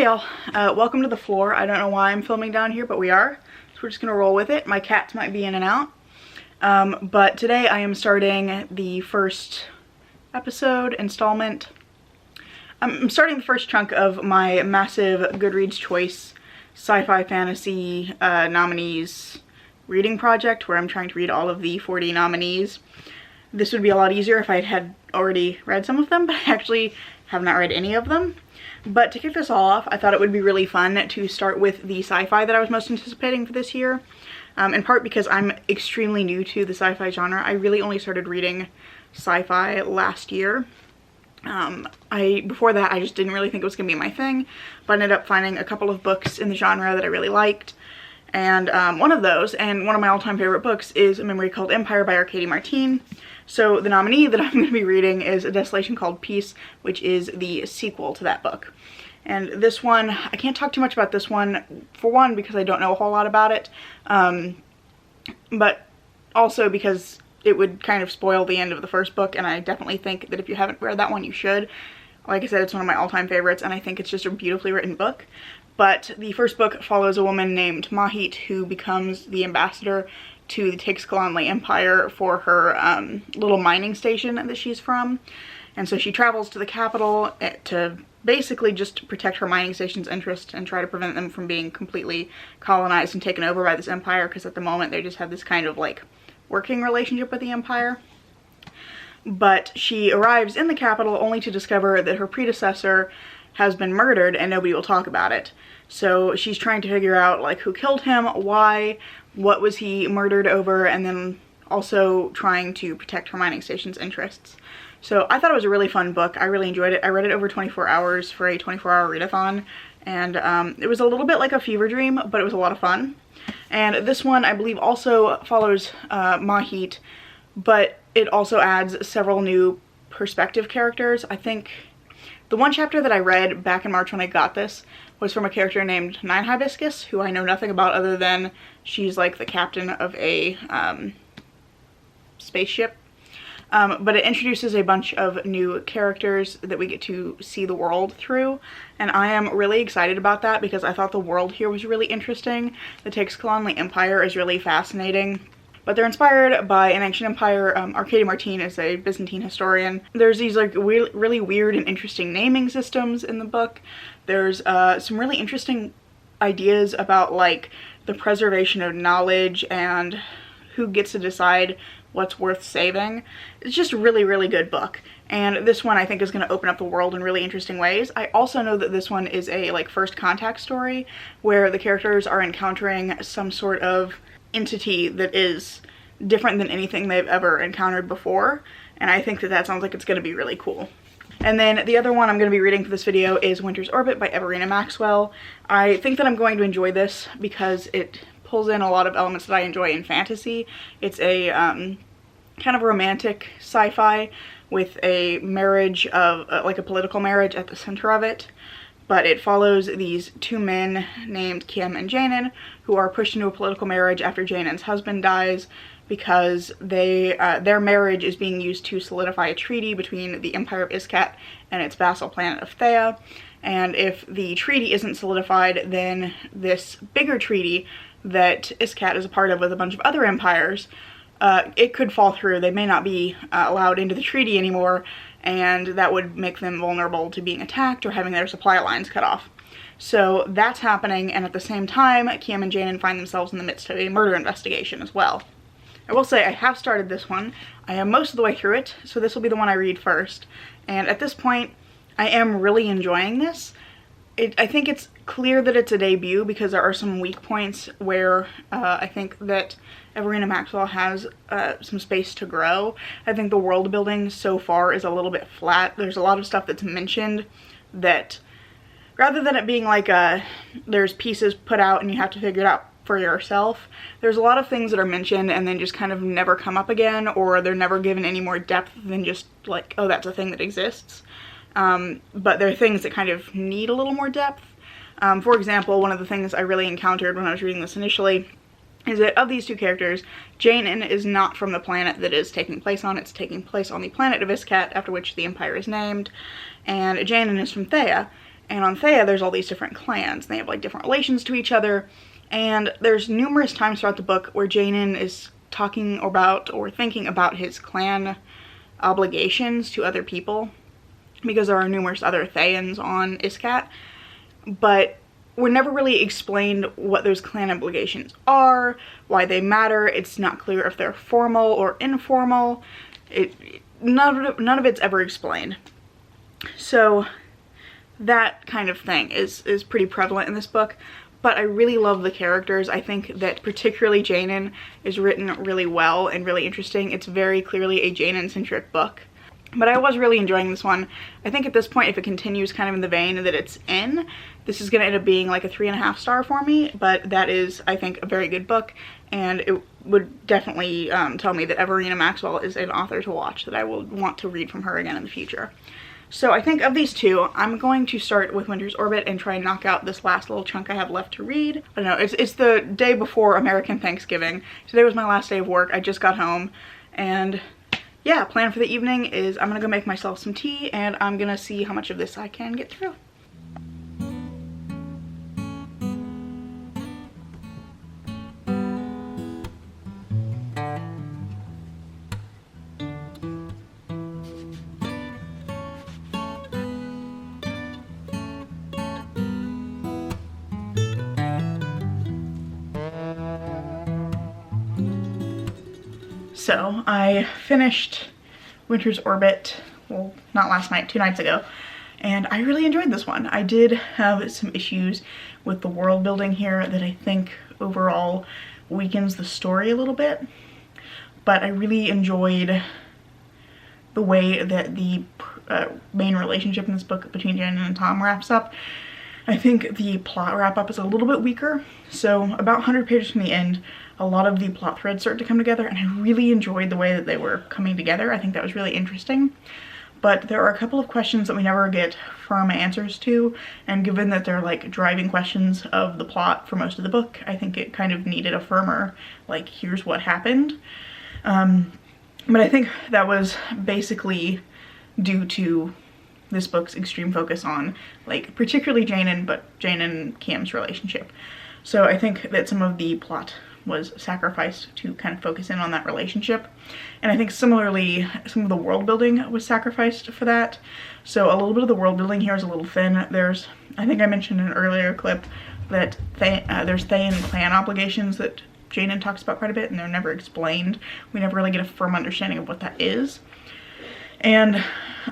Hey y'all, welcome to the floor. I don't know why I'm filming down here, but we are. So we're just gonna roll with it. My cats might be in and out. But today I am starting the first installment. I'm starting the first chunk of my massive Goodreads Choice Sci-Fi Fantasy Nominees reading project, where I'm trying to read all of the 40 nominees. This would be a lot easier if I had already read some of them, but I actually have not read any of them. But to kick this all off, I thought it would be really fun to start with the sci-fi that I was most anticipating for this year. In part because I'm extremely new to the sci-fi genre. I really only started reading sci-fi last year. Before that, I just didn't really think it was going to be my thing, but I ended up finding a couple of books in the genre that I really liked. And one of those, and one of my all-time favorite books, is A Memory Called Empire by Katie Martine. So the nominee that I'm going to be reading is A Desolation Called Peace, which is the sequel to that book. And this one, I can't talk too much about this one, for one, because I don't know a whole lot about it, but also because it would kind of spoil the end of the first book, and I definitely think that if you haven't read that one, you should. Like I said, it's one of my all-time favorites, and I think it's just a beautifully written book. But the first book follows a woman named Mahit, who becomes the ambassador to the Teixcatlanli Empire for her little mining station that she's from. And so she travels to the capital to basically just protect her mining station's interests and try to prevent them from being completely colonized and taken over by this empire, because at the moment they just have this kind of like working relationship with the empire. But she arrives in the capital only to discover that her predecessor has been murdered and nobody will talk about it. So she's trying to figure out like who killed him, why, what was he murdered over, and then also trying to protect her mining station's interests. So I thought it was a really fun book. I really enjoyed it. I read it over 24 hours for a 24-hour readathon, and it was a little bit like a fever dream, but it was a lot of fun. And this one, I believe, also follows Mahit, but it also adds several new perspective characters. I think the one chapter that I read back in March when I got this was from a character named Nine Hibiscus, who I know nothing about other than she's like the captain of a spaceship. But it introduces a bunch of new characters that we get to see the world through, and I am really excited about that because I thought the world here was really interesting. The Teixcatlanli Empire is really fascinating, but they're inspired by an ancient empire. Katie Martine is a Byzantine historian. There's these like really weird and interesting naming systems in the book. There's some really interesting ideas about like the preservation of knowledge and who gets to decide what's worth saving. It's just a really good book, and this one I think is going to open up the world in really interesting ways. I also know that this one is a like first contact story where the characters are encountering some sort of entity that is different than anything they've ever encountered before, and I think that that sounds like it's going to be really cool. And then the other one I'm going to be reading for this video is Winter's Orbit by Everina Maxwell. I think that I'm going to enjoy this because it pulls in a lot of elements that I enjoy in fantasy. It's a kind of romantic sci-fi with a marriage of like a political marriage at the center of it. But it follows these two men named Kim and Janin who are pushed into a political marriage after Janin's husband dies, because their marriage is being used to solidify a treaty between the Empire of Iskat and its vassal planet of Thea. And if the treaty isn't solidified, then this bigger treaty that Iskat is a part of with a bunch of other empires, it could fall through. They may not be allowed into the treaty anymore, and that would make them vulnerable to being attacked or having their supply lines cut off. So that's happening, and at the same time, Kim and Janin find themselves in the midst of a murder investigation as well. I will say I have started this one. I am most of the way through it, so this will be the one I read first. And at this point, I am really enjoying this. I think it's clear that it's a debut because there are some weak points where I think that Everina Maxwell has some space to grow. I think the world building so far is a little bit flat. There's a lot of stuff that's mentioned that, rather than it being like there's pieces put out and you have to figure it out for yourself, there's a lot of things that are mentioned and then just kind of never come up again, or they're never given any more depth than just like, oh, that's a thing that exists. But there are things that kind of need a little more depth. For example, one of the things I really encountered when I was reading this initially is that of these two characters, Janin is not from the planet that is taking place on. It's taking place on the planet of Iskat, after which the empire is named, and Janin is from Thea. And on Thea, there's all these different clans. They have like different relations to each other. And there's numerous times throughout the book where Janin is talking about or thinking about his clan obligations to other people, because there are numerous other Theans on Iskat, but we're never really explained what those clan obligations are, why they matter. It's not clear if they're formal or informal. None of it's ever explained. So that kind of thing is pretty prevalent in this book, but I really love the characters. I think that particularly Janin is written really well and really interesting. It's very clearly a Janin-centric book. But I was really enjoying this one. I think at this point, if it continues kind of in the vein that it's in, this is going to end up being like a 3.5 star for me, but that is, I think, a very good book, and it would definitely tell me that Everina Maxwell is an author to watch, that I will want to read from her again in the future. So I think of these two, I'm going to start with Winter's Orbit and try and knock out this last little chunk I have left to read. I don't know, it's the day before American Thanksgiving. Today was my last day of work. I just got home, and yeah, plan for the evening is I'm gonna go make myself some tea, and I'm gonna see how much of this I can get through. So I finished Winter's Orbit, well, not last night, 2 nights ago, and I really enjoyed this one. I did have some issues with the world building here that I think overall weakens the story a little bit, but I really enjoyed the way that the main relationship in this book between Janin and Tom wraps up. I think the plot wrap up is a little bit weaker, so about 100 pages from the end, a lot of the plot threads start to come together, and I really enjoyed the way that they were coming together. I think that was really interesting. But there are a couple of questions that we never get firm answers to, and given that they're like driving questions of the plot for most of the book, I think it kind of needed a firmer, like, here's what happened. But I think that was basically due to this book's extreme focus on, like, particularly Janin, but Janin and Kim's relationship. So I think that some of the plot was sacrificed to kind of focus in on that relationship. And I think similarly, some of the world building was sacrificed for that. So a little bit of the world building here is a little thin. There's, I think I mentioned in an earlier clip that there's Thean clan obligations that Janin talks about quite a bit, and they're never explained. We never really get a firm understanding of what that is. And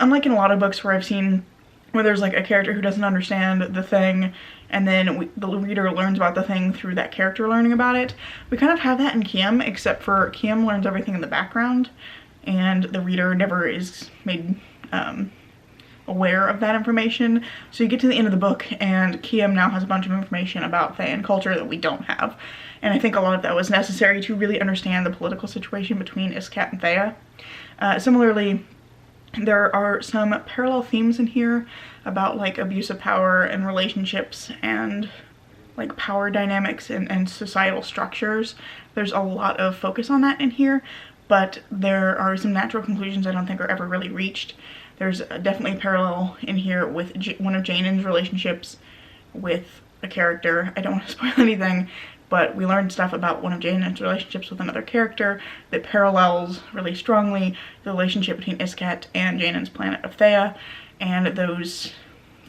unlike in a lot of books where I've seen where there's like a character who doesn't understand the thing, and then the reader learns about the thing through that character learning about it, we kind of have that in Kim, except for Kim learns everything in the background, and the reader never is made aware of that information. So you get to the end of the book, and Kim now has a bunch of information about Thean culture that we don't have. And I think a lot of that was necessary to really understand the political situation between Iskat and Thea. Similarly, there are some parallel themes in here about like abuse of power and relationships and like power dynamics and societal structures. There's a lot of focus on that in here, but there are some natural conclusions I don't think are ever really reached. There's definitely a parallel in here with one of Janin's relationships with a character. I don't want to spoil anything, but we learned stuff about one of Janin's relationships with another character that parallels really strongly the relationship between Iskat and Janin's planet of Thea, and those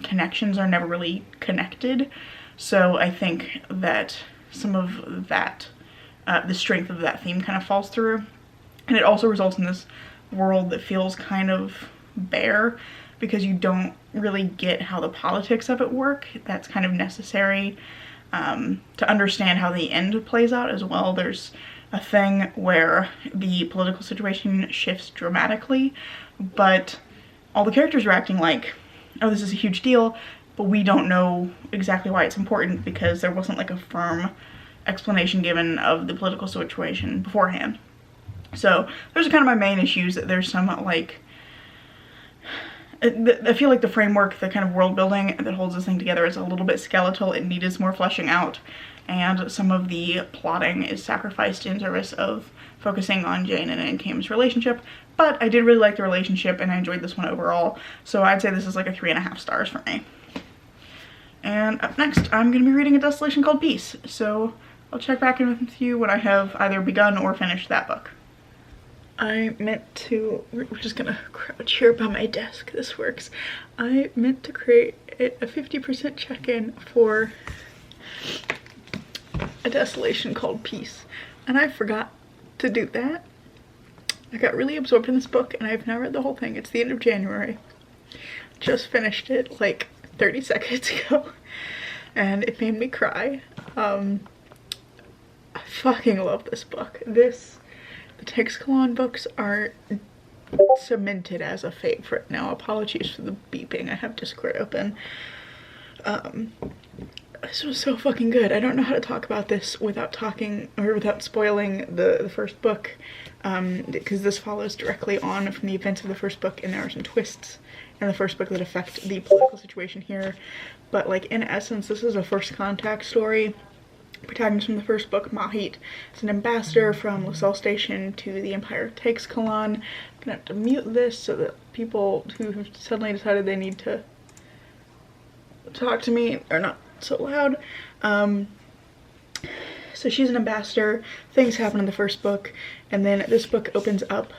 connections are never really connected. So I think that some of that, the strength of that theme kind of falls through. And it also results in this world that feels kind of bare, because you don't really get how the politics of it work. That's kind of necessary to understand how the end plays out as well. There's a thing where the political situation shifts dramatically, but all the characters are acting like, oh, this is a huge deal, but we don't know exactly why it's important because there wasn't like a firm explanation given of the political situation beforehand. So those are kind of my main issues. There's some like, I feel like the framework, the kind of world building that holds this thing together is a little bit skeletal. It needed some more fleshing out, and some of the plotting is sacrificed in service of focusing on Janin and Kim's relationship. But I did really like the relationship, and I enjoyed this one overall, so I'd say this is like a 3.5 stars for me. And up next, I'm going to be reading A Desolation Called Peace. So I'll check back in with you when I have either begun or finished that book. I meant to, we're just gonna crouch here by my desk, this works. I meant to create a 50% check-in for A Desolation Called Peace, and I forgot to do that. I got really absorbed in this book and I've now read the whole thing. It's the end of January. Just finished it like 30 seconds ago and it made me cry. I fucking love this book. The Tiggs Kalan books are cemented as a favorite now. Apologies for the beeping. I have Discord open. This was so fucking good. I don't know how to talk about this without spoiling the first book, because this follows directly on from the events of the first book, and there are some twists in the first book that affect the political situation here. But like in essence, this is a first contact story. Protagonist from the first book, Mahit, is an ambassador from LaSalle Station to the Empire of Tiggs Kalan. I'm gonna have to mute this so that people who have suddenly decided they need to talk to me are not so loud. So she's an ambassador. Things happen in the first book, and then this book opens up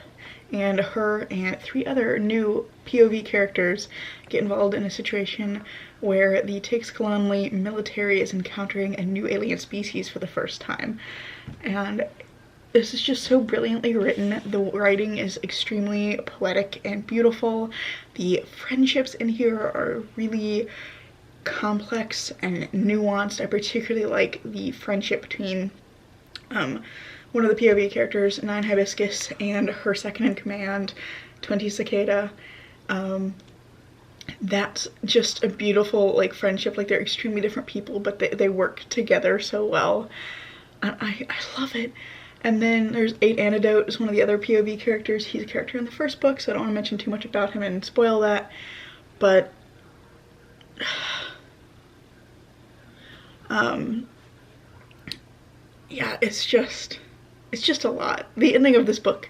and her and 3 other new POV characters get involved in a situation where the Tiggs Kalan military is encountering a new alien species for the first time. And this is just so brilliantly written. The writing is extremely poetic and beautiful. The friendships in here are really complex and nuanced. I particularly like the friendship between one of the POV characters, Nine Hibiscus, and her second in command, 20 Cicada. That's just a beautiful like friendship. Like they're extremely different people, but they work together so well. I love it. And then there's 8 Antidote, is one of the other POV characters. He's a character in the first book, so I don't want to mention too much about him and spoil that. But yeah, it's just a lot. The ending of this book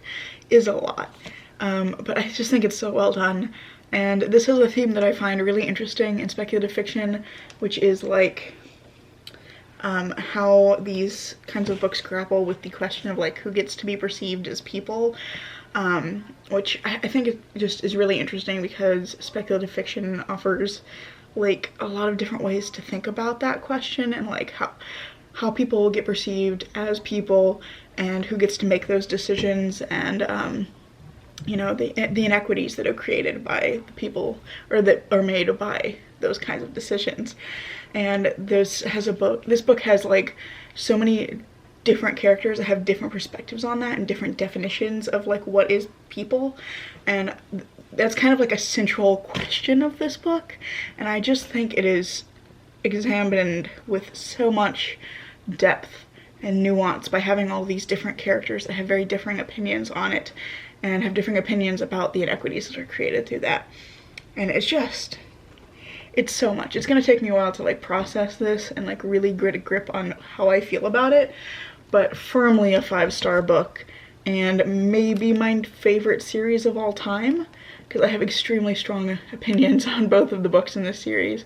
is a lot, but I just think it's so well done. And this is a theme that I find really interesting in speculative fiction, which is like how these kinds of books grapple with the question of like who gets to be perceived as people, which I think it just is really interesting because speculative fiction offers like a lot of different ways to think about that question, and like how people get perceived as people and who gets to make those decisions, and you know, the inequities that are created by the people, or that are made by those kinds of decisions. And this book has like so many different characters that have different perspectives on that and different definitions of like what is people, and that's kind of like a central question of this book, and I just think it is examined with so much depth and nuance by having all these different characters that have very differing opinions on it and have differing opinions about the inequities that are created through that. And it's so much. It's gonna take me a while to like process this and like really get a grip on how I feel about it, but firmly a 5-star book, and maybe my favorite series of all time, because I have extremely strong opinions on both of the books in this series.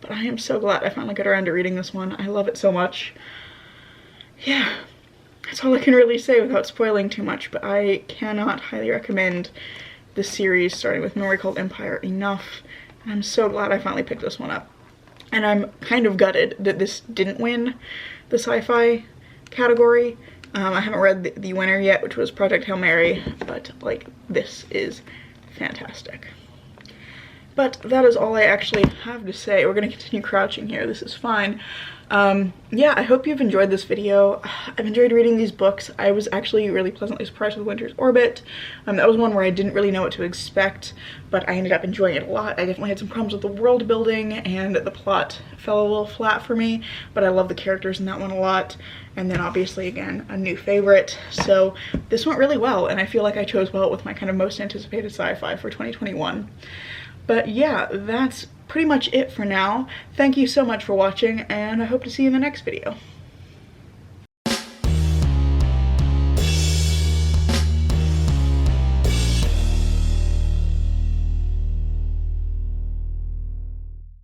But I am so glad I finally got around to reading this one. I love it so much. Yeah, that's all I can really say without spoiling too much, but I cannot highly recommend this series, starting with Memory Called Empire, enough. And I'm so glad I finally picked this one up. And I'm kind of gutted that this didn't win the sci-fi category. I haven't read the winner yet, which was Project Hail Mary, but like this is fantastic. But that is all I actually have to say. We're gonna continue crouching here. This is fine. Yeah, I hope you've enjoyed this video. I've enjoyed reading these books. I was actually really pleasantly surprised with Winter's Orbit. That was one where I didn't really know what to expect, but I ended up enjoying it a lot. I definitely had some problems with the world building, and the plot fell a little flat for me, but I love the characters in that one a lot. And then obviously, again, a new favorite. So this went really well, and I feel like I chose well with my kind of most anticipated sci-fi for 2021. But yeah, that's pretty much it for now. Thank you so much for watching, and I hope to see you in the next video.